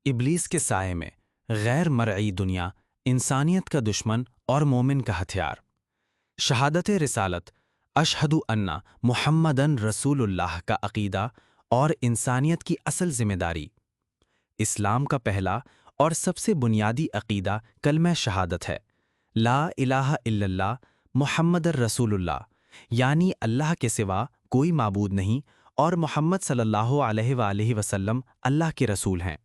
ابلیس کے سائے میں غیر مرئی دنیا انسانیت کا دشمن اور مومن کا ہتھیار۔ شہادت رسالت اشہد ان محمدن رسول اللہ کا عقیدہ اور انسانیت کی اصل ذمہ داری۔ اسلام کا پہلا اور سب سے بنیادی عقیدہ کلمہ شہادت ہے، لا الہ الا اللہ محمد الرسول اللہ، یعنی اللہ کے سوا کوئی معبود نہیں اور محمد صلی اللہ علیہ وآلہ وسلم اللہ کے رسول ہیں۔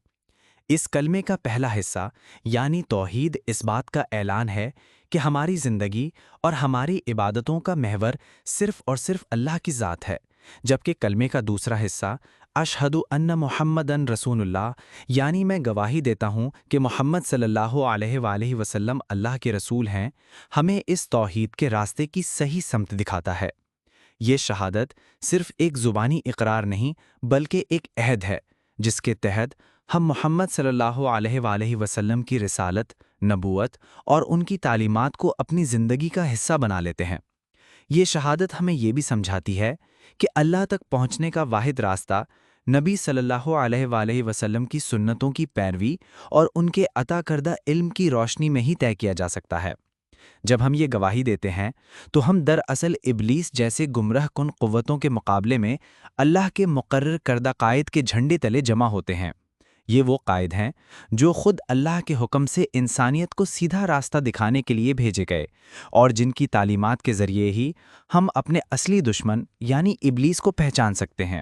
اس کلمے کا پہلا حصہ یعنی توحید اس بات کا اعلان ہے کہ ہماری زندگی اور ہماری عبادتوں کا محور صرف اور صرف اللہ کی ذات ہے، جبکہ کلمے کا دوسرا حصہ اشہد ان محمدن رسول اللہ، یعنی میں گواہی دیتا ہوں کہ محمد صلی اللہ علیہ وآلہ وسلم اللہ کے رسول ہیں، ہمیں اس توحید کے راستے کی صحیح سمت دکھاتا ہے۔ یہ شہادت صرف ایک زبانی اقرار نہیں بلکہ ایک عہد ہے جس کے تحت ہم محمد صلی اللہ علیہ وآلہ وسلم کی رسالت، نبوت اور ان کی تعلیمات کو اپنی زندگی کا حصہ بنا لیتے ہیں۔ یہ شہادت ہمیں یہ بھی سمجھاتی ہے کہ اللہ تک پہنچنے کا واحد راستہ نبی صلی اللہ علیہ وآلہ وسلم کی سنتوں کی پیروی اور ان کے عطا کردہ علم کی روشنی میں ہی طے کیا جا سکتا ہے۔ جب ہم یہ گواہی دیتے ہیں تو ہم دراصل ابلیس جیسے گمراہ کن قوتوں کے مقابلے میں اللہ کے مقرر کردہ قائد کے جھنڈے تلے جمع ہوتے ہیں۔ یہ وہ قائد ہیں جو خود اللہ کے حکم سے انسانیت کو سیدھا راستہ دکھانے کے لیے بھیجے گئے اور جن کی تعلیمات کے ذریعے ہی ہم اپنے اصلی دشمن یعنی ابلیس کو پہچان سکتے ہیں۔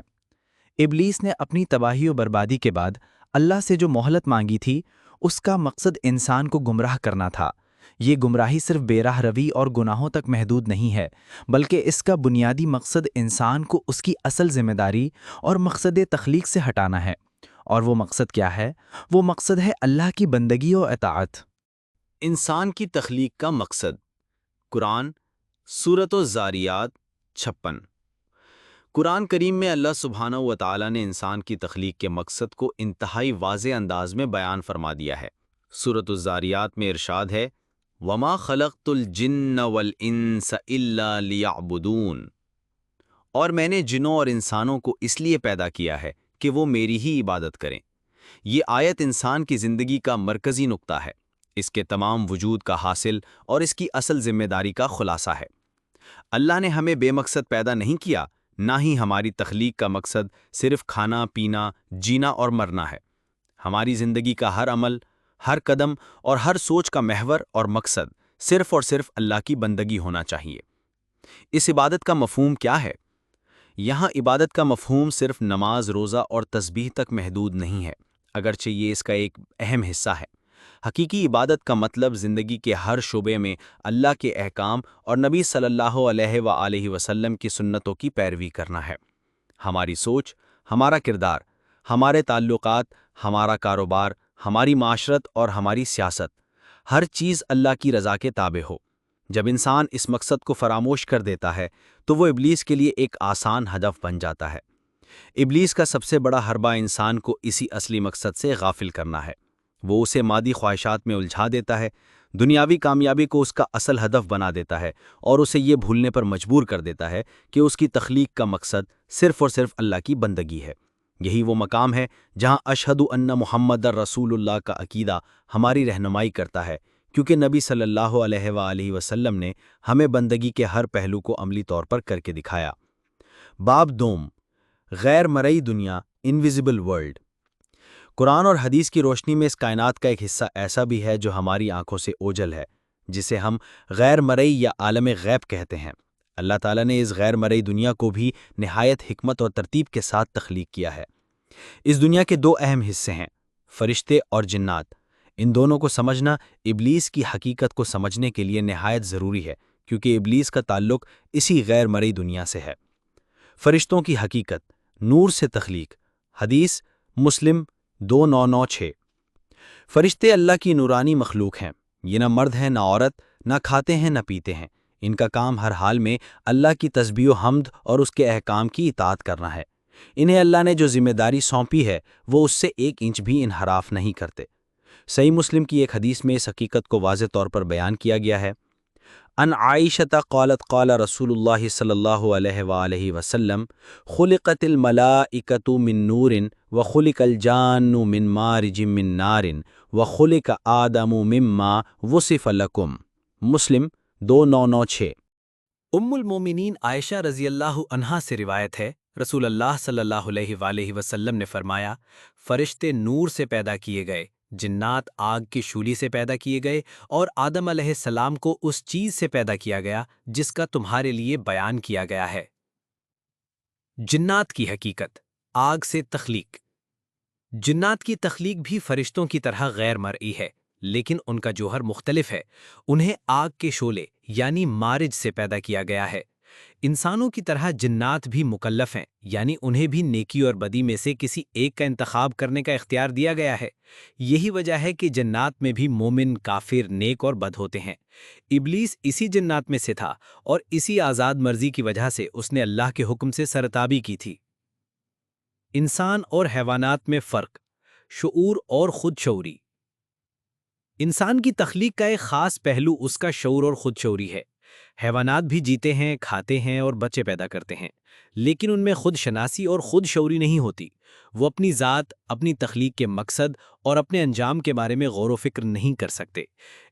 ابلیس نے اپنی تباہی و بربادی کے بعد اللہ سے جو مہلت مانگی تھی، اس کا مقصد انسان کو گمراہ کرنا تھا۔ یہ گمراہی صرف بے راہ روی اور گناہوں تک محدود نہیں ہے، بلکہ اس کا بنیادی مقصد انسان کو اس کی اصل ذمہ داری اور مقصد تخلیق سے ہٹانا ہے۔ اور وہ مقصد کیا ہے؟ وہ مقصد ہے اللہ کی بندگی و اطاعت۔ انسان کی تخلیق کا مقصد۔ قرآن سورۃ الذاریات 56۔ قرآن کریم میں اللہ سبحانہ و تعالیٰ نے انسان کی تخلیق کے مقصد کو انتہائی واضح انداز میں بیان فرما دیا ہے۔ سورۃ الذاریات میں ارشاد ہے، وَمَا خَلَقْتُ الْجِنَّ وَالْإِنسَ إِلَّا لِيَعْبُدُونَ، اور میں نے جنوں اور انسانوں کو اس لیے پیدا کیا ہے کہ وہ میری ہی عبادت کریں۔ یہ آیت انسان کی زندگی کا مرکزی نقطہ ہے، اس کے تمام وجود کا حاصل اور اس کی اصل ذمہ داری کا خلاصہ ہے۔ اللہ نے ہمیں بے مقصد پیدا نہیں کیا، نہ ہی ہماری تخلیق کا مقصد صرف کھانا، پینا، جینا اور مرنا ہے۔ ہماری زندگی کا ہر عمل، ہر قدم اور ہر سوچ کا محور اور مقصد صرف اور صرف اللہ کی بندگی ہونا چاہیے۔ اس عبادت کا مفہوم کیا ہے؟ یہاں عبادت کا مفہوم صرف نماز، روزہ اور تسبیح تک محدود نہیں ہے، اگرچہ یہ اس کا ایک اہم حصہ ہے۔ حقیقی عبادت کا مطلب زندگی کے ہر شعبے میں اللہ کے احکام اور نبی صلی اللہ علیہ وآلہ وسلم کی سنتوں کی پیروی کرنا ہے۔ ہماری سوچ، ہمارا کردار، ہمارے تعلقات، ہمارا کاروبار، ہماری معاشرت اور ہماری سیاست، ہر چیز اللہ کی رضا کے تابع ہو۔ جب انسان اس مقصد کو فراموش کر دیتا ہے تو وہ ابلیس کے لیے ایک آسان ہدف بن جاتا ہے۔ ابلیس کا سب سے بڑا حربہ انسان کو اسی اصلی مقصد سے غافل کرنا ہے۔ وہ اسے مادی خواہشات میں الجھا دیتا ہے، دنیاوی کامیابی کو اس کا اصل ہدف بنا دیتا ہے اور اسے یہ بھولنے پر مجبور کر دیتا ہے کہ اس کی تخلیق کا مقصد صرف اور صرف اللہ کی بندگی ہے۔ یہی وہ مقام ہے جہاں اشہد ان محمد الرسول اللہ کا عقیدہ ہماری رہنمائی کرتا ہے، کیونکہ نبی صلی اللہ علیہ وآلہ وسلم نے ہمیں بندگی کے ہر پہلو کو عملی طور پر کر کے دکھایا۔ باب دوم، غیر مرئی دنیا، انویزیبل ورلڈ۔ قرآن اور حدیث کی روشنی میں اس کائنات کا ایک حصہ ایسا بھی ہے جو ہماری آنکھوں سے اوجھل ہے، جسے ہم غیر مرئی یا عالم غیب کہتے ہیں۔ اللہ تعالیٰ نے اس غیر مرئی دنیا کو بھی نہایت حکمت اور ترتیب کے ساتھ تخلیق کیا ہے۔ اس دنیا کے دو اہم حصے ہیں، فرشتے اور جنات۔ ان دونوں کو سمجھنا ابلیس کی حقیقت کو سمجھنے کے لیے نہایت ضروری ہے، کیونکہ ابلیس کا تعلق اسی غیر مرئی دنیا سے ہے۔ فرشتوں کی حقیقت، نور سے تخلیق۔ حدیث مسلم 2996۔ فرشتے اللہ کی نورانی مخلوق ہیں، یہ نہ مرد ہیں نہ عورت، نہ کھاتے ہیں نہ پیتے ہیں۔ ان کا کام ہر حال میں اللہ کی تسبیح و حمد اور اس کے احکام کی اطاعت کرنا ہے۔ انہیں اللہ نے جو ذمہ داری سونپی ہے وہ اس سے ایک انچ بھی انحراف نہیں کرتے۔ صحیح مسلم کی ایک حدیث میں اس حقیقت کو واضح طور پر بیان کیا گیا ہے، ان عائشۃ قالت قال رسول اللہ صلی اللہ علیہ وآلہ وسلم خلقت الملائکۃ من نور وخلق الجان من مارج من نار وخلق آدم مما وصف لکم۔ مسلم 2996۔ ام المومنین عائشہ رضی اللہ عنہا سے روایت ہے، رسول اللہ صلی اللہ علیہ وآلہ وسلم نے فرمایا، فرشتے نور سے پیدا کیے گئے، جنات آگ کی شولی سے پیدا کیے گئے، اور آدم علیہ السلام کو اس چیز سے پیدا کیا گیا جس کا تمہارے لیے بیان کیا گیا ہے۔ جنات کی حقیقت، آگ سے تخلیق۔ جنات کی تخلیق بھی فرشتوں کی طرح غیر مرئی ہے، لیکن ان کا جوہر مختلف ہے۔ انہیں آگ کے شعلے یعنی مارج سے پیدا کیا گیا ہے۔ انسانوں کی طرح جنات بھی مکلف ہیں، یعنی انہیں بھی نیکی اور بدی میں سے کسی ایک کا انتخاب کرنے کا اختیار دیا گیا ہے۔ یہی وجہ ہے کہ جنات میں بھی مومن، کافر، نیک اور بد ہوتے ہیں۔ ابلیس اسی جنات میں سے تھا، اور اسی آزاد مرضی کی وجہ سے اس نے اللہ کے حکم سے سرتابی کی تھی۔ انسان اور حیوانات میں فرق، شعور اور خود شعوری۔ انسان کی تخلیق کا ایک خاص پہلو اس کا شعور اور خود شعوری ہے۔ حیوانات بھی جیتے ہیں، کھاتے ہیں اور بچے پیدا کرتے ہیں، لیکن ان میں خود شناسی اور خود شعوری نہیں ہوتی۔ وہ اپنی ذات، اپنی تخلیق کے مقصد اور اپنے انجام کے بارے میں غور و فکر نہیں کر سکتے۔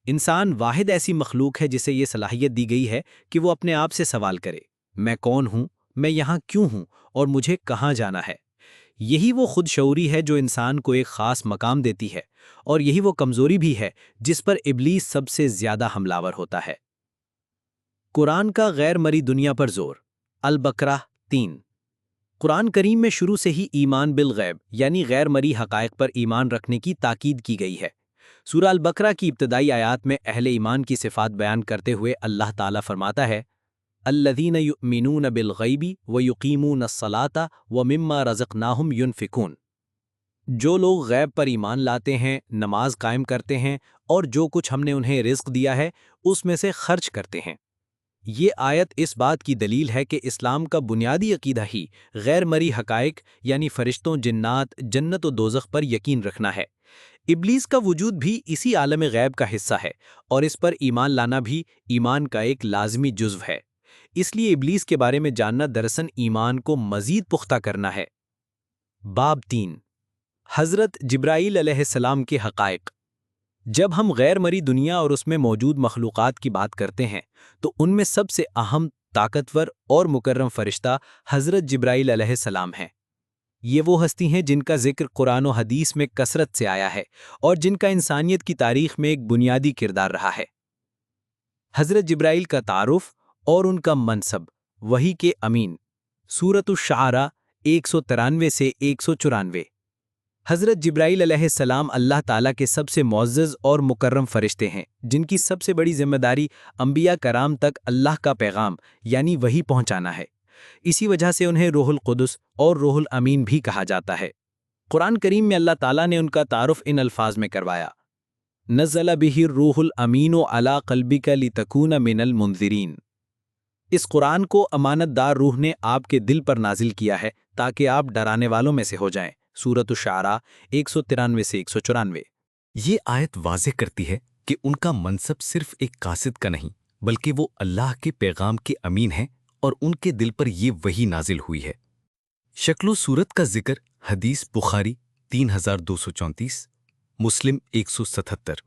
انسان واحد ایسی مخلوق ہے جسے یہ صلاحیت دی گئی ہے کہ وہ اپنے آپ سے سوال کرے، میں کون ہوں، میں یہاں کیوں ہوں اور مجھے کہاں جانا ہے۔ یہی وہ خود شعوری ہے جو انسان کو ایک خاص مقام دیتی ہے، اور یہی وہ کمزوری بھی ہے جس پر ابلیس سب سے زیادہ حملہ ور ہوتا ہے۔ قرآن کا غیر مری دنیا پر زور۔ البقرہ 3۔ قرآن کریم میں شروع سے ہی ایمان بالغیب یعنی غیر مری حقائق پر ایمان رکھنے کی تاکید کی گئی ہے۔ سورہ البقرہ کی ابتدائی آیات میں اہل ایمان کی صفات بیان کرتے ہوئے اللہ تعالیٰ فرماتا ہے، الذین یؤمنون بالغیب ویقیمون الصلاۃ ومما رزقناہم ینفقون۔ جو لوگ غیب پر ایمان لاتے ہیں، نماز قائم کرتے ہیں، اور جو کچھ ہم نے انہیں رزق دیا ہے اس میں سے خرچ کرتے ہیں۔ یہ آیت اس بات کی دلیل ہے کہ اسلام کا بنیادی عقیدہ ہی غیر مری حقائق یعنی فرشتوں، جنات، جنت و دوزخ پر یقین رکھنا ہے۔ ابلیس کا وجود بھی اسی عالم غیب کا حصہ ہے، اور اس پر ایمان لانا بھی ایمان کا ایک لازمی جزو ہے۔ اس لیے ابلیس کے بارے میں جاننا دراصل ایمان کو مزید پختہ کرنا ہے۔ باب 3۔ حضرت جبرائیل علیہ السلام کے حقائق۔ جب ہم غیر مری دنیا اور اس میں موجود مخلوقات کی بات کرتے ہیں تو ان میں سب سے اہم، طاقتور اور مکرم فرشتہ حضرت جبرائیل علیہ السلام ہیں۔ یہ وہ ہستی ہیں جن کا ذکر قرآن و حدیث میں کثرت سے آیا ہے اور جن کا انسانیت کی تاریخ میں ایک بنیادی کردار رہا ہے۔ حضرت جبرائیل کا تعارف اور ان کا منصب۔ وحی کے امین۔ سورۃ الشعراء 193 سے 194۔ حضرت جبرائیل علیہ السلام اللہ تعالیٰ کے سب سے معزز اور مکرم فرشتے ہیں، جن کی سب سے بڑی ذمہ داری انبیاء کرام تک اللہ کا پیغام یعنی وحی پہنچانا ہے۔ اسی وجہ سے انہیں روح القدس اور روح الامین بھی کہا جاتا ہے۔ قرآن کریم میں اللہ تعالیٰ نے ان کا تعارف ان الفاظ میں کروایا، نزل بہ الروح الامین علی قلبک لتکون من المنذرین۔ اس قرآن کو امانت دار روح نے آپ کے دل پر نازل کیا ہے تاکہ آپ ڈرانے والوں میں سے ہو جائیں۔ سورۃ الشعراء 193 سے 194۔ یہ آیت واضح کرتی ہے کہ ان کا منصب صرف ایک قاصد کا نہیں، بلکہ وہ اللہ کے پیغام کے امین ہیں اور ان کے دل پر یہ وحی نازل ہوئی ہے۔ شکل و صورت کا ذکر حدیث بخاری 3234، مسلم 177۔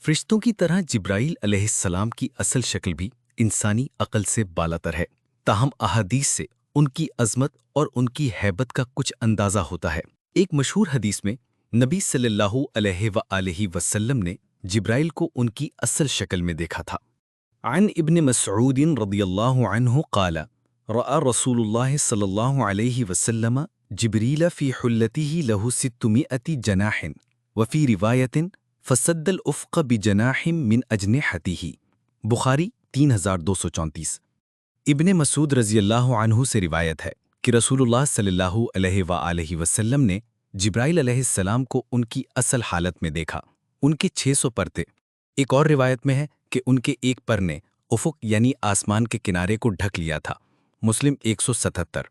فرشتوں کی طرح جبرائیل علیہ السلام کی اصل شکل بھی انسانی عقل سے بالاتر ہے، تاہم احادیث سے ان کی عظمت اور ان کی ہیبت کا کچھ اندازہ ہوتا ہے۔ ایک مشہور حدیث میں نبی صلی اللہ علیہ وآلہ وسلم نے جبرائیل کو ان کی اصل شکل میں دیکھا تھا۔ عن ابن مسعود رضی اللہ عنہ قال رأى رسول اللہ صلی اللہ علیہ وسلم جبریل فی حلته له 600 جناح وفی روایت فسد الافق بجناح من اجنحته۔ بخاری 3234۔ ابن مسعود رضی اللہ عنہ سے روایت ہے کہ رسول اللہ صلی اللہ علیہ وآلہ وسلم نے جبرائیل علیہ السلام کو ان کی اصل حالت میں دیکھا۔ ان کے 600 پر تھے۔ ایک اور روایت میں ہے کہ ان کے ایک پر نے افق یعنی آسمان کے کنارے کو ڈھک لیا تھا۔ مسلم 177۔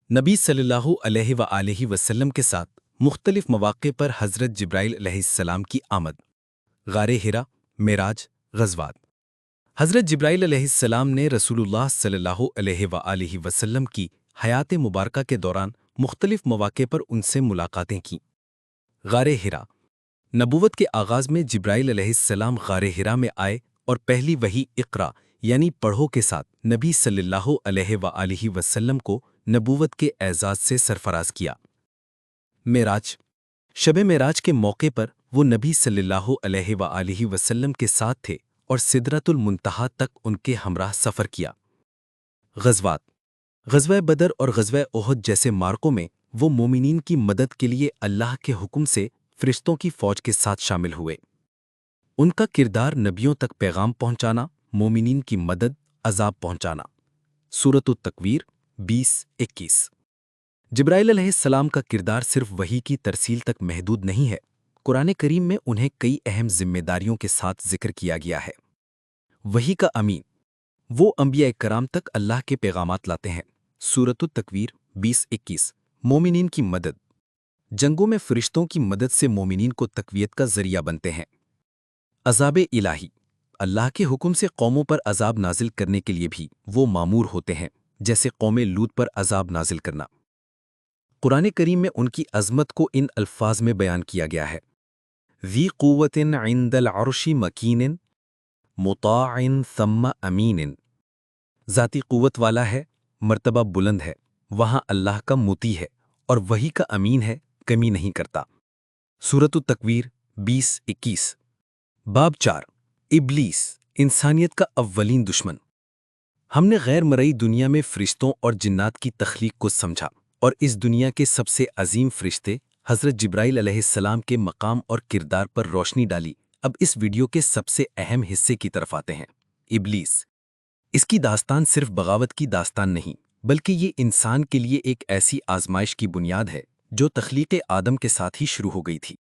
نبی صلی اللہ علیہ وآلہ وسلم کے ساتھ مختلف مواقع پر حضرت جبرائیل علیہ السلام کی آمد۔ غار ہرا، معراج، غزوات۔ حضرت جبرائیل علیہ السلام نے رسول اللہ صلی اللہ علیہ وآلہ وسلم کی حیات مبارکہ کے دوران مختلف مواقع پر ان سے ملاقاتیں کیں۔ غار حرا۔ نبوت کے آغاز میں جبرائیل علیہ السلام غار حرا میں آئے اور پہلی وحی اقرا یعنی پڑھو کے ساتھ نبی صلی اللہ علیہ وآلہ وسلم کو نبوت کے اعزاز سے سرفراز کیا۔ معراج۔ شب معراج کے موقع پر وہ نبی صلی اللہ علیہ وآلہ وسلم کے ساتھ تھے اور سدرۃ المنتہا تک ان کے ہمراہ سفر کیا۔ غزوات۔ غزوہ بدر اور غزوہ احد جیسے معرکوں میں وہ مومنین کی مدد کے لیے اللہ کے حکم سے فرشتوں کی فوج کے ساتھ شامل ہوئے۔ ان کا کردار نبیوں تک پیغام پہنچانا، مومنین کی مدد، عذاب پہنچانا۔ سورۃ التکویر 20-21۔ جبرائیل علیہ السلام کا کردار صرف وحی کی ترسیل تک محدود نہیں ہے، قرآن کریم میں انہیں کئی اہم ذمہ داریوں کے ساتھ ذکر کیا گیا ہے۔ وحی کا امین، وہ انبیاء کرام تک اللہ کے پیغامات لاتے ہیں۔ سورۃ التکویر 20-21۔ مومنین کی مدد، جنگوں میں فرشتوں کی مدد سے مومنین کو تقویت کا ذریعہ بنتے ہیں۔ عذاب الہی، اللہ کے حکم سے قوموں پر عذاب نازل کرنے کے لیے بھی وہ مامور ہوتے ہیں، جیسے قوم لوط پر عذاب نازل کرنا۔ قرآن کریم میں ان کی عظمت کو ان الفاظ میں بیان کیا گیا ہے: ذی قوت عند العرش مکین مطاع ثم امین۔ ذاتی قوت والا ہے، مرتبہ بلند ہے، وہاں اللہ کا مطیع ہے اور وحی کا امین ہے، کمی نہیں کرتا۔ سورۃ التکویر 20-21۔ باب 4، ابلیس، انسانیت کا اولین دشمن۔ ہم نے غیر مرئی دنیا میں فرشتوں اور جنات کی تخلیق کو سمجھا اور اس دنیا کے سب سے عظیم فرشتے حضرت جبرائیل علیہ السلام کے مقام اور کردار پر روشنی ڈالی۔ اب اس ویڈیو کے سب سے اہم حصے کی طرف آتے ہیں، ابلیس۔ اس کی داستان صرف بغاوت کی داستان نہیں، بلکہ یہ انسان کے لیے ایک ایسی آزمائش کی بنیاد ہے جو تخلیق آدم کے ساتھ ہی شروع ہو گئی تھی۔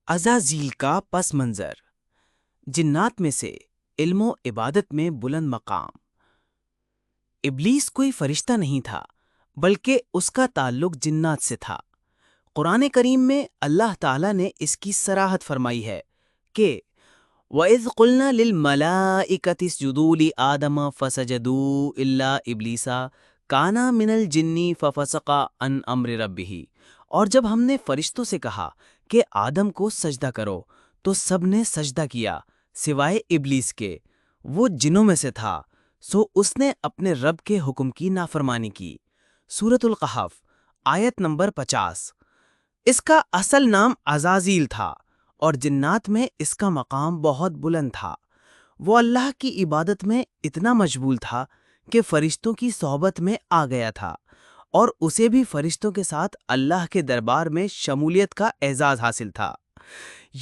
عزازیل کا پس منظر۔ جنات میں سے علم و عبادت میں بلند مقام۔ ابلیس کوئی فرشتہ نہیں تھا، بلکہ اس کا تعلق جنات سے تھا۔ قرآن کریم میں اللہ تعالیٰ نے اس کی صراحت فرمائی ہے کہ وَإِذْ قُلْنَا لِلْمَلَائِكَةِ اسْجُدُوا لِآدَمَ فَسَجَدُوا إِلَّا إِبْلِيسَ كَانَ مِنَ الْجِنِّ فَفَسَقَ عَنْ أَمْرِ رَبِّهِ۔ اور جب ہم نے فرشتوں سے کہا کہ آدم کو سجدہ کرو تو سب نے سجدہ کیا سوائے ابلیس کے، وہ جنوں میں سے تھا، سو اس نے اپنے رب کے حکم کی نافرمانی کی۔ سورۃ القحف آیت نمبر 50۔ اس کا اصل نام عزازیل تھا اور جنات میں اس کا مقام بہت بلند تھا۔ وہ اللہ کی عبادت میں اتنا مشغول تھا کہ فرشتوں کی صحبت میں آ گیا تھا اور اسے بھی فرشتوں کے ساتھ اللہ کے دربار میں شمولیت کا اعزاز حاصل تھا۔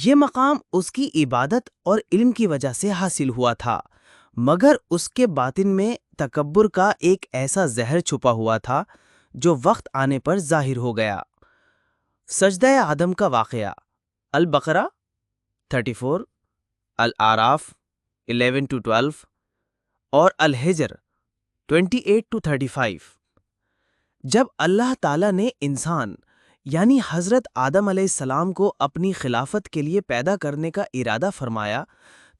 یہ مقام اس کی عبادت اور علم کی وجہ سے حاصل ہوا تھا، مگر اس کے باطن میں تکبر کا ایک ایسا زہر چھپا ہوا تھا جو وقت آنے پر ظاہر ہو گیا۔ سجدہ آدم کا واقعہ، البقرہ 34، الاعراف 11-12 اور الحجر 28-35۔ جب اللہ تعالیٰ نے انسان یعنی حضرت آدم علیہ السلام کو اپنی خلافت کے لیے پیدا کرنے کا ارادہ فرمایا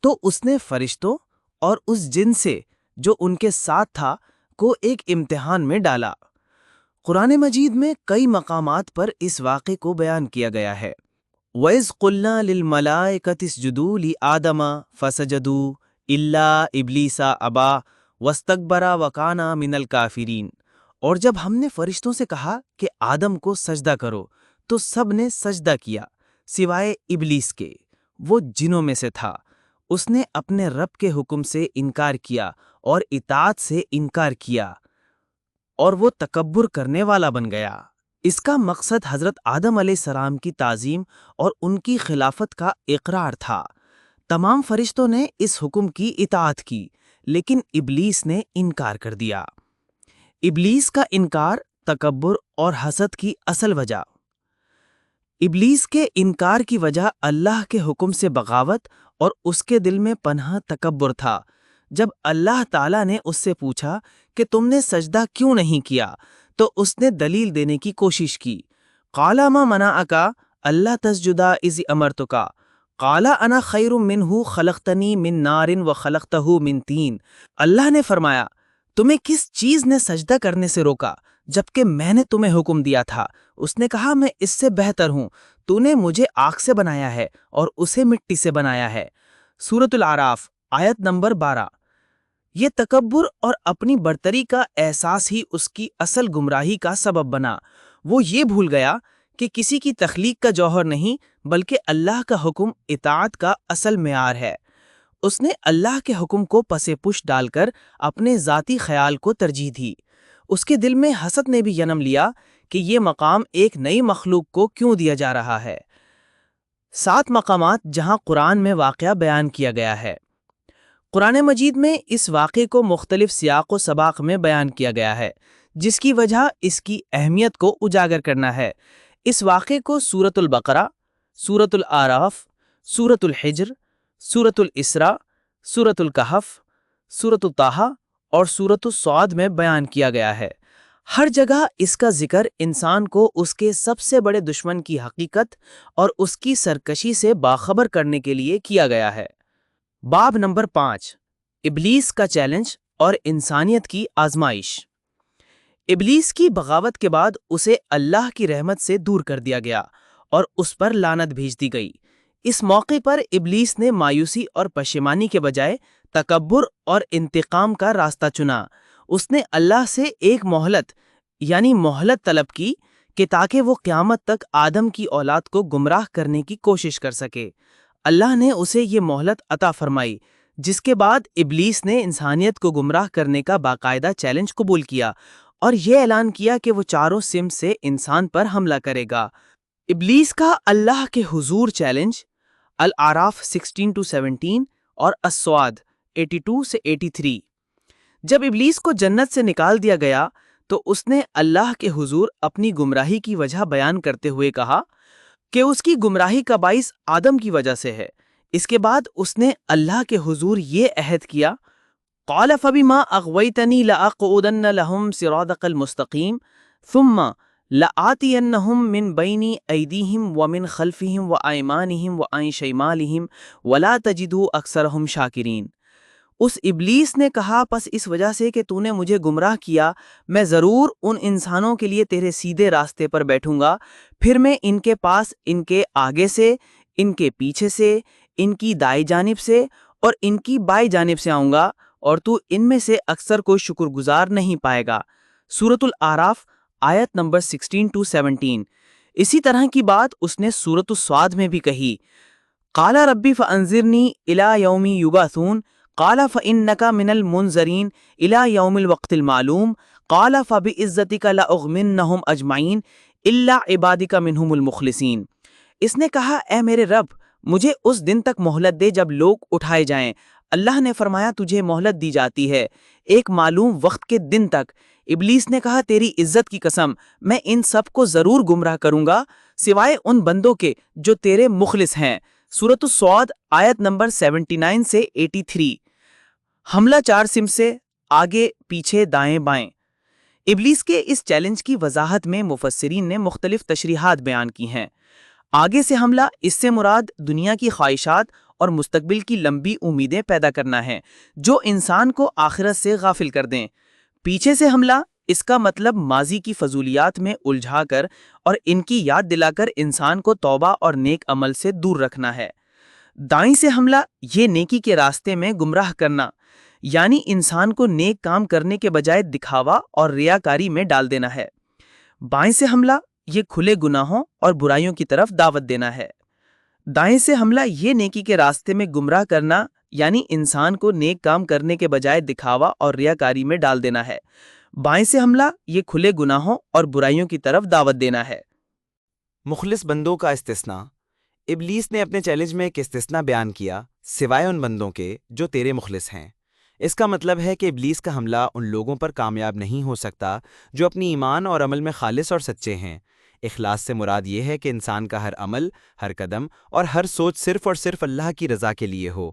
تو اس نے فرشتوں اور اس جن سے جو ان کے ساتھ تھا کو ایک امتحان میں ڈالا۔ قرآن مجید میں کئی مقامات پر اس واقعے کو بیان کیا گیا ہے۔ وَإِذْ قُلْنَا لِلْمَلَائِكَةِ اسْجُدُوا لِآدَمَ فَسَجَدُوا إِلَّا إِبْلِيسَ أَبَىٰ وَاسْتَكْبَرَ وَكَانَ مِنَ الْكَافِرِينَ۔ اور جب ہم نے فرشتوں سے کہا کہ آدم کو سجدہ کرو تو سب نے سجدہ کیا سوائے ابلیس کے، وہ جنوں میں سے تھا، اس نے اپنے رب کے حکم سے انکار کیا اور اطاعت سے انکار کیا اور وہ تکبر کرنے والا بن گیا۔ اس کا مقصد حضرت آدم علیہ السلام کی تعظیم اور ان کی خلافت کا اقرار تھا۔ تمام فرشتوں نے اس حکم کی اطاعت کی، لیکن ابلیس نے انکار کر دیا۔ ابلیس کا انکار، تکبر اور حسد کی اصل وجہ۔ ابلیس کے انکار کی وجہ اللہ کے حکم سے بغاوت اور اس کے دل میں پنہاں تکبر تھا۔ جب اللہ تعالیٰ نے اس سے پوچھا کہ تم نے سجدہ کیوں نہیں کیا تو اس نے دلیل دینے کی کوشش کی۔ قَالَ مَا مَنَعَكَ أَلَّا تَسْجُدَ إِذْ أَمَرْتُكَ قال انا خیر منہ خلقتنی من نار و خلقتہ من طین۔ اللہ نے فرمایا تمہیں کس چیز نے سجدہ کرنے سے روکا جبکہ میں نے تمہیں حکم دیا تھا؟ اس نے کہا میں اس سے بہتر ہوں، تو نے مجھے آگ سے بنایا ہے اور اسے مٹی سے بنایا ہے۔ سورۃ الاعراف آیت نمبر 12۔ یہ تکبر اور اپنی برتری کا احساس ہی اس کی اصل گمراہی کا سبب بنا۔ وہ یہ بھول گیا کہ کسی کی تخلیق کا جوہر نہیں بلکہ اللہ کا حکم اطاعت کا اصل معیار ہے۔ اس نے اللہ کے حکم کو پس پش ڈال کر اپنے ذاتی خیال کو ترجیح دی۔ اس کے دل میں حسد نے بھی جنم لیا کہ یہ مقام ایک نئی مخلوق کو کیوں دیا جا رہا ہے۔ 7 مقامات جہاں قرآن میں واقعہ بیان کیا گیا ہے۔ قرآن مجید میں اس واقعے کو مختلف سیاق و سباق میں بیان کیا گیا ہے، جس کی وجہ اس کی اہمیت کو اجاگر کرنا ہے۔ اس واقعے کو سورۃ البقرہ، سورۃ الاعراف، سورۃ الحجر، سورۃ الاسراء، سورۃ الکہف، سورۃ طٰہٰ اور سورۃ الصاد میں بیان کیا گیا ہے۔ ہر جگہ اس کا ذکر انسان کو اس کے سب سے بڑے دشمن کی حقیقت اور اس کی سرکشی سے باخبر کرنے کے لیے کیا گیا ہے۔ باب نمبر 5، ابلیس کا چیلنج اور انسانیت کی آزمائش۔ ابلیس کی بغاوت کے بعد اسے اللہ کی رحمت سے دور کر دیا گیا اور اس پر لعنت بھیج دی گئی۔ اس موقع پر ابلیس نے مایوسی اور پشیمانی کے بجائے تکبر اور انتقام کا راستہ چنا۔ اس نے اللہ سے ایک مہلت طلب کی کہ تاکہ وہ قیامت تک آدم کی اولاد کو گمراہ کرنے کی کوشش کر سکے۔ اللہ نے اسے یہ مہلت عطا فرمائی، جس کے بعد ابلیس نے انسانیت کو گمراہ کرنے کا باقاعدہ چیلنج قبول کیا اور یہ اعلان کیا کہ وہ چاروں سمت سے انسان پر حملہ کرے گا۔ ابلیس کا اللہ کے حضور چیلنج، الاعراف 16-17 اور الصاد 82-83۔ جب ابلیس کو جنت سے نکال دیا گیا تو اس نے اللہ کے حضور اپنی گمراہی کی وجہ بیان کرتے ہوئے کہا کہ اس کی گمراہی کا باعث آدم کی وجہ سے ہے۔ اس کے بعد اس نے اللہ کے حضور یہ عہد کیا، قال فبما اغویتنی لاقعدن لهم صراطک المستقیم ثم لآتینہم من بین ایدیہم ومن خلفہم وایمانہم وعن شمالہم ولا تجد اکثرہم شاکرین۔ اس ابلیس نے کہا پس اس وجہ سے کہ تو نے مجھے گمراہ کیا، میں ضرور ان انسانوں کے لیے تیرے سیدھے راستے پر بیٹھوں گا، پھر میں ان کے پاس، ان کے آگے سے، ان کے پیچھے سے، ان کی دائیں جانب سے اور ان کی بائیں جانب سے آؤں گا، اور تو ان میں سے اکثر کو شکر گزار نہیں پائے گا۔ سورۃ الاعراف آیت نمبر 16-17۔ اسی طرح کی بات اس نے سورۃ الصاد میں بھی کہی، قال ربی فانذرنی الی یوم یبعثون قال فإنک من المنذرین الی یوم الوقت المعلوم قال فبعزتک لاغوینہم اجمعین الا عبادک منہم المخلصین۔ اس نے کہا اے میرے رب مجھے اس دن تک مہلت دے جب لوگ اٹھائے جائیں۔ اللہ نے فرمایا تجھے مہلت دی جاتی ہے ایک معلوم وقت کے دن تک۔ ابلیس نے کہا تیری عزت کی قسم میں ان سب کو ضرور گمراہ کروں گا سوائے ان بندوں کے جو تیرے مخلص ہیں۔ سورۃ الصاد آیت نمبر 79-83۔ حملہ 4 سمت سے، آگے پیچھے دائیں بائیں۔ ابلیس کے اس چیلنج کی وضاحت میں مفسرین نے مختلف تشریحات بیان کی ہیں۔ آگے سے حملہ، اس سے مراد دنیا کی خواہشات اور مستقبل کی لمبی امیدیں پیدا کرنا ہے جو انسان کو آخرت سے غافل کر دیں۔ پیچھے سے حملہ، اس کا مطلب ماضی کی فضولیات میں الجھا کر اور ان کی یاد دلا کر انسان کو توبہ اور نیک عمل سے دور رکھنا ہے۔ دائیں سے حملہ، یہ نیکی کے راستے میں گمراہ کرنا، یعنی انسان کو نیک کام کرنے کے بجائے دکھاوا اور ریاکاری میں ڈال دینا ہے۔ بائیں سے حملہ، یہ کھلے گناہوں اور برائیوں کی طرف دعوت دینا ہے۔ دائیں سے حملہ، یہ نیکی کے راستے میں گمراہ کرنا، یعنی انسان کو نیک کام کرنے کے بجائے دکھاوا اور ریاکاری میں ڈال دینا ہے۔ بائیں سے حملہ، یہ کھلے گناہوں اور برائیوں کی طرف دعوت دینا ہے۔ مخلص بندوں کا استثناء۔ ابلیس نے اپنے چیلنج میں ایک استثناء بیان کیا، سوائے ان بندوں کے جو تیرے مخلص ہیں۔ اس کا مطلب ہے کہ ابلیس کا حملہ ان لوگوں پر کامیاب نہیں ہو سکتا جو اپنی ایمان اور عمل میں خالص اور سچے ہیں۔ اخلاص سے مراد یہ ہے کہ انسان کا ہر عمل، ہر قدم اور ہر سوچ صرف اور صرف اللہ کی رضا کے لیے ہو۔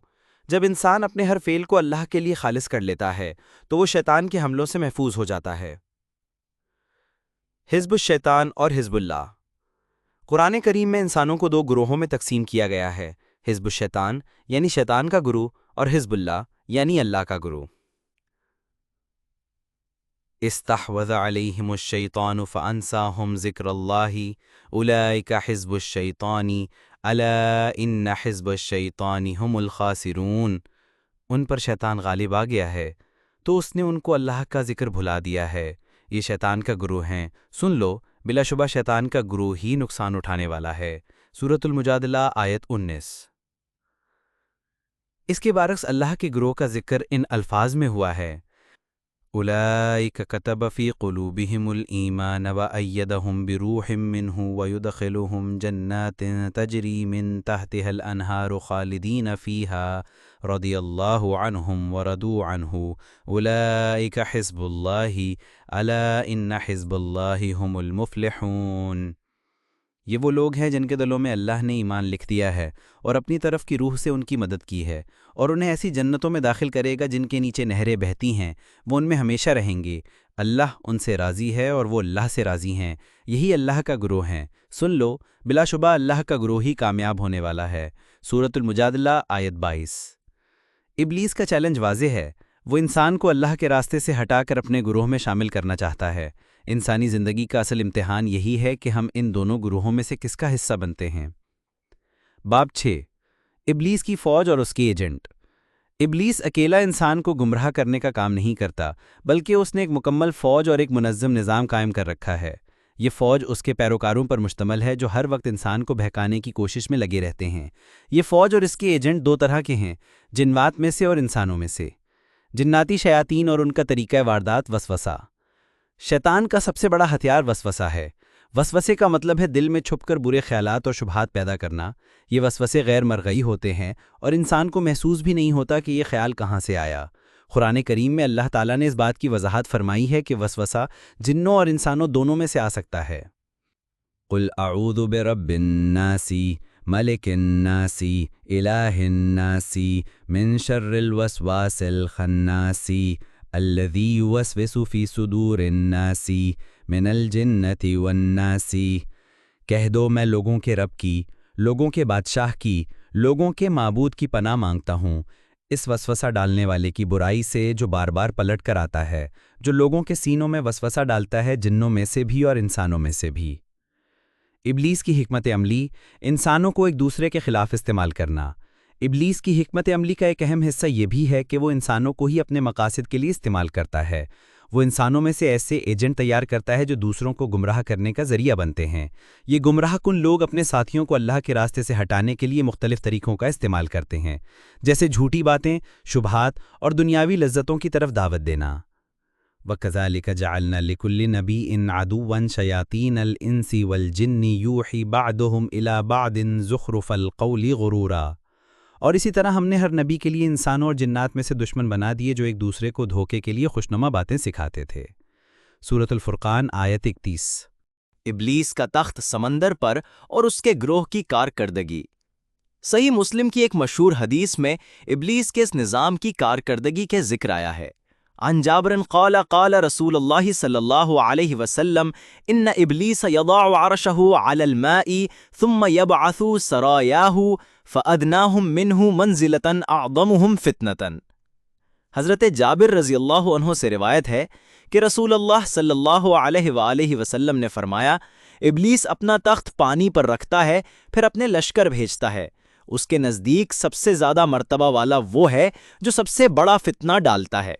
جب انسان اپنے ہر فعل کو اللہ کے لیے خالص کر لیتا ہے تو وہ شیطان کے حملوں سے محفوظ ہو جاتا ہے۔ حزب الشیطان اور حزب اللہ۔ قرآن کریم میں انسانوں کو 2 گروہوں میں تقسیم کیا گیا ہے، حزب الشیطان یعنی شیطان کا گروہ، اور حزب اللہ یعنی اللہ کا گروہ۔ استحوذ علیہم الشیطان فانساہم ذکر اللہ اولئک حزب الشیطان الا ان حزب الشیطان ہم الخاسرون۔ ان پر شیطان غالب آ گیا ہے تو اس نے ان کو اللہ کا ذکر بھلا دیا ہے، یہ شیطان کا گروہ ہیں، سن لو بلا شبہ شیطان کا گروہ ہی نقصان اٹھانے والا ہے۔ سورۃ المجادلہ آیت 19۔ اس کے برعکس اللہ کے گروہ کا ذکر ان الفاظ میں ہوا ہے، اولئک کتب فی قلوبہم الایمان وأیدہم بروح منہ ویدخلہم جنات تجری من تحتها الانہار خالدین فیہا رضی اللہ عنہم ورضوا عنہ اولئک حزب اللہ الا ان حزب اللہ ہم المفلحون۔ یہ وہ لوگ ہیں جن کے دلوں میں اللہ نے ایمان لکھ دیا ہے اور اپنی طرف کی روح سے ان کی مدد کی ہے، اور انہیں ایسی جنتوں میں داخل کرے گا جن کے نیچے نہریں بہتی ہیں، وہ ان میں ہمیشہ رہیں گے۔ اللہ ان سے راضی ہے اور وہ اللہ سے راضی ہیں، یہی اللہ کا گروہ ہیں، سن لو بلا شبہ اللہ کا گروہ ہی کامیاب ہونے والا ہے۔ سورۃ المجادلہ آیت 22۔ ابلیس کا چیلنج واضح ہے، وہ انسان کو اللہ کے راستے سے ہٹا کر اپنے گروہ میں شامل کرنا چاہتا ہے۔ انسانی زندگی کا اصل امتحان یہی ہے کہ ہم ان دونوں گروہوں میں سے کس کا حصہ بنتے ہیں۔ باب 6، ابلیس کی فوج اور اس کے ایجنٹ۔ ابلیس اکیلا انسان کو گمراہ کرنے کا کام نہیں کرتا، بلکہ اس نے ایک مکمل فوج اور ایک منظم نظام قائم کر رکھا ہے۔ یہ فوج اس کے پیروکاروں پر مشتمل ہے جو ہر وقت انسان کو بہکانے کی کوشش میں لگے رہتے ہیں۔ یہ فوج اور اس کے ایجنٹ دو طرح کے ہیں، جنات میں سے اور انسانوں میں سے۔ جناتی شیاطین اور ان کا طریقہ واردات وسوسہ۔ شیطان کا سب سے بڑا ہتھیار وسوسہ ہے۔ وسوسے کا مطلب ہے دل میں چھپ کر برے خیالات اور شبہات پیدا کرنا۔ یہ وسوسے غیر مرغئی ہوتے ہیں اور انسان کو محسوس بھی نہیں ہوتا کہ یہ خیال کہاں سے آیا۔ قرآن کریم میں اللہ تعالیٰ نے اس بات کی وضاحت فرمائی ہے کہ وسوسہ جنوں اور انسانوں دونوں میں سے آ سکتا ہے۔ قل اعوذ برب الناس ملک الناس الہ الناس من شر الوسواس الخناس الذی یوسوس فی صدور الناس من الجنۃ والناس۔ کہہ دو میں لوگوں کے رب کی، لوگوں کے بادشاہ کی، لوگوں کے معبود کی پناہ مانگتا ہوں اس وسوسہ ڈالنے والے کی برائی سے جو بار بار پلٹ کر آتا ہے، جو لوگوں کے سینوں میں وسوسہ ڈالتا ہے، جنوں میں سے بھی اور انسانوں میں سے بھی۔ ابلیس کی حکمت عملی، انسانوں کو ایک دوسرے کے خلاف استعمال کرنا۔ ابلیس کی حکمت عملی کا ایک اہم حصہ یہ بھی ہے کہ وہ انسانوں کو ہی اپنے مقاصد کے لیے استعمال کرتا ہے۔ وہ انسانوں میں سے ایسے ایجنٹ تیار کرتا ہے جو دوسروں کو گمراہ کرنے کا ذریعہ بنتے ہیں۔ یہ گمراہ کن لوگ اپنے ساتھیوں کو اللہ کے راستے سے ہٹانے کے لیے مختلف طریقوں کا استعمال کرتے ہیں، جیسے جھوٹی باتیں، شبہات اور دنیاوی لذتوں کی طرف دعوت دینا۔ وَكَذَلِكَ جَعَلْنَا لِكُلِّ نَبِيٍّ عَدُوًّا شَيَاطِينَ الْإِنسِ وَالْجِنِّ يُوحِي بَعْضُهُمْ إِلَى بَعْضٍ زُخْرُفَ الْقَوْلِ غُرُورًا۔ اور اسی طرح ہم نے ہر نبی کے لیے انسانوں اور جنات میں سے دشمن بنا دیے جو ایک دوسرے کو دھوکے کے لیے خوشنما باتیں سکھاتے تھے۔ سورۃ الفرقان آیت 31۔ ابلیس کا تخت سمندر پر اور اس کے گروہ کی کارکردگی۔ صحیح مسلم کی ایک مشہور حدیث میں ابلیس کے اس نظام کی کارکردگی کے ذکر آیا ہے۔ عن جابر قال قال رسول اللہ صلی اللہ علیہ وسلم ان ابلیس یضع عرشہ علی الماء ثم یبعث سرایاہ فادناہم منہ منزلۃ اعظمہم فتنۃ۔ حضرت جابر رضی اللہ عنہ سے روایت ہے کہ رسول اللہ صلی اللہ علیہ وآلہ وسلم نے فرمایا، ابلیس اپنا تخت پانی پر رکھتا ہے، پھر اپنے لشکر بھیجتا ہے۔ اس کے نزدیک سب سے زیادہ مرتبہ والا وہ ہے جو سب سے بڑا فتنہ ڈالتا ہے۔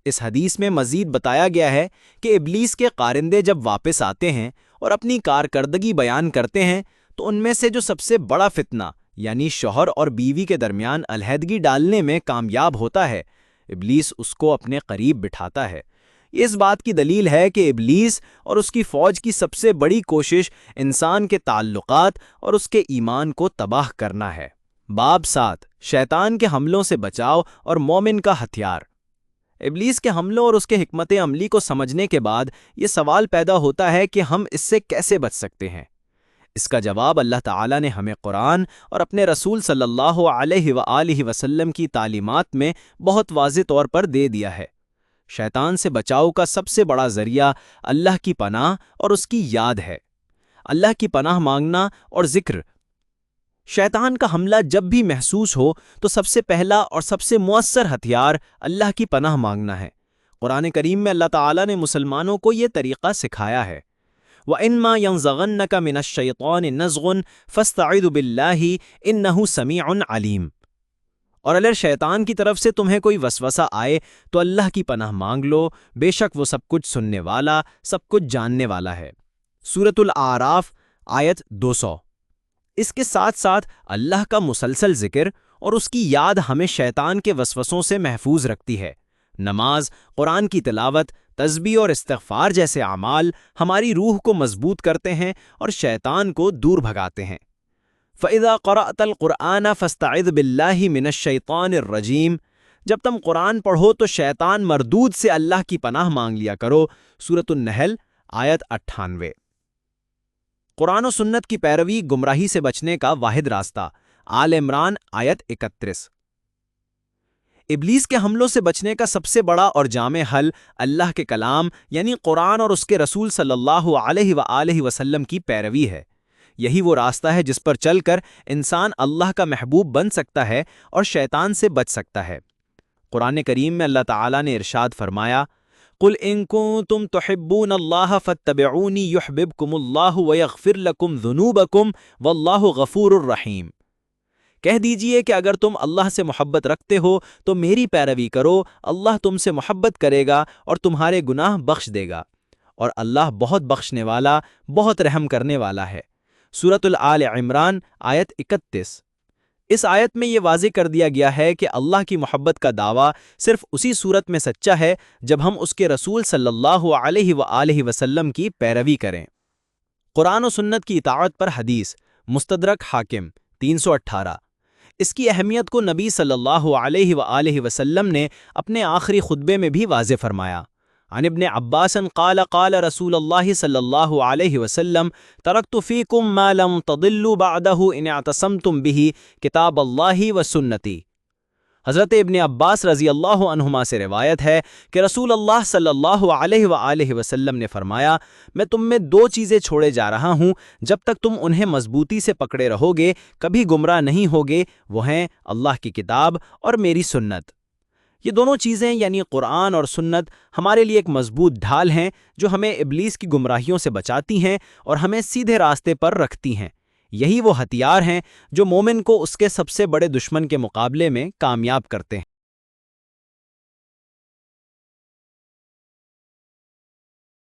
اس حدیث میں مزید بتایا گیا ہے کہ ابلیس کے قارندے جب واپس آتے ہیں اور اپنی کارکردگی بیان کرتے ہیں تو ان میں سے جو سب سے بڑا فتنہ یعنی شوہر اور بیوی کے درمیان علیحدگی ڈالنے میں کامیاب ہوتا ہے، ابلیس اس کو اپنے قریب بٹھاتا ہے۔ یہ اس بات کی دلیل ہے کہ ابلیس اور اس کی فوج کی سب سے بڑی کوشش انسان کے تعلقات اور اس کے ایمان کو تباہ کرنا ہے۔ باب 7، شیطان کے حملوں سے بچاؤ اور مومن کا ہتھیار۔ ابلیس کے حملوں اور اس کے حکمت عملی کو سمجھنے کے بعد یہ سوال پیدا ہوتا ہے کہ ہم اس سے کیسے بچ سکتے ہیں؟ اس کا جواب اللہ تعالیٰ نے ہمیں قرآن اور اپنے رسول صلی اللہ علیہ وآلہ وسلم کی تعلیمات میں بہت واضح طور پر دے دیا ہے۔ شیطان سے بچاؤ کا سب سے بڑا ذریعہ اللہ کی پناہ اور اس کی یاد ہے۔ اللہ کی پناہ مانگنا اور ذکر شیطان کا حملہ جب بھی محسوس ہو تو سب سے پہلا اور سب سے مؤثر ہتھیار اللہ کی پناہ مانگنا ہے۔ قرآن کریم میں اللہ تعالیٰ نے مسلمانوں کو یہ طریقہ سکھایا ہے۔ وَإِنْمَا يَنزَغَنَّكَ مِنَ الشَّيْطَانِ نَزْغٌ فَاسْتَعِذْ بِاللَّهِ إِنَّهُ سَمِيعٌ عَلِيمٌ۔ اور اگر شیطان کی طرف سے تمہیں کوئی وسوسہ آئے تو اللہ کی پناہ مانگ لو، بے شک وہ سب کچھ سننے والا، سب کچھ جاننے والا ہے۔ سورۃ الاعراف آیت 200۔ اس کے ساتھ ساتھ اللہ کا مسلسل ذکر اور اس کی یاد ہمیں شیطان کے وسوسوں سے محفوظ رکھتی ہے۔ نماز، قرآن کی تلاوت، تسبیح اور استغفار جیسے اعمال ہماری روح کو مضبوط کرتے ہیں اور شیطان کو دور بھگاتے ہیں۔ فَإِذَا قَرَأْتَ الْقُرْآنَ فَاسْتَعِذْ بِاللَّهِ مِنَ الشَّيْطَانِ الرَّجِيمِ۔ جب تم قرآن پڑھو تو شیطان مردود سے اللہ کی پناہ مانگ لیا کرو۔ سورۃ النحل آیت 98۔ قرآن و سنت کی پیروی گمراہی سے بچنے کا واحد راستہ۔ آل عمران آیت 31۔ ابلیس کے حملوں سے بچنے کا سب سے بڑا اور جامع حل اللہ کے کلام یعنی قرآن اور اس کے رسول صلی اللہ علیہ وآلہ وسلم کی پیروی ہے۔ یہی وہ راستہ ہے جس پر چل کر انسان اللہ کا محبوب بن سکتا ہے اور شیطان سے بچ سکتا ہے۔ قرآن کریم میں اللہ تعالیٰ نے ارشاد فرمایا، قُلْ إِن كُنتُمْ تُحِبُّونَ اللَّهَ فَاتَّبِعُونِي يُحْبِبْكُمُ اللَّهُ وَيَغْفِرْ لَكُمْ ذُنُوبَكُمْ وَاللَّهُ غَفُورٌ رَحِيمٌ۔ کہہ دیجئے کہ اگر تم اللہ سے محبت رکھتے ہو تو میری پیروی کرو، اللہ تم سے محبت کرے گا اور تمہارے گناہ بخش دے گا، اور اللہ بہت بخشنے والا، بہت رحم کرنے والا ہے۔ سورۃ آل عمران آیت 31۔ اس آیت میں یہ واضح کر دیا گیا ہے کہ اللہ کی محبت کا دعویٰ صرف اسی صورت میں سچا ہے جب ہم اس کے رسول صلی اللہ علیہ وآلہ وسلم کی پیروی کریں۔ قرآن و سنت کی اطاعت پر حدیث، مستدرک حاکم 318۔ اس کی اہمیت کو نبی صلی اللہ علیہ وآلہ وسلم نے اپنے آخری خطبے میں بھی واضح فرمایا۔ عن ابن عباس قال قال رسول اللہ صلی اللہ علیہ وسلم ترکت فیکم ما لم تضلوا بعدہ ان اعتصمتم به کتاب اللہ و سنتی۔ حضرت ابن عباس رضی اللہ عنہما سے روایت ہے کہ رسول اللہ صلی اللہ علیہ وآلہ وسلم نے فرمایا، میں تم میں دو چیزیں چھوڑے جا رہا ہوں، جب تک تم انہیں مضبوطی سے پکڑے رہو گے کبھی گمراہ نہیں ہوگے، وہ ہیں اللہ کی کتاب اور میری سنت۔ یہ دونوں چیزیں یعنی قرآن اور سنت ہمارے لیے ایک مضبوط ڈھال ہیں جو ہمیں ابلیس کی گمراہیوں سے بچاتی ہیں اور ہمیں سیدھے راستے پر رکھتی ہیں۔ یہی وہ ہتھیار ہیں جو مومن کو اس کے سب سے بڑے دشمن کے مقابلے میں کامیاب کرتے ہیں۔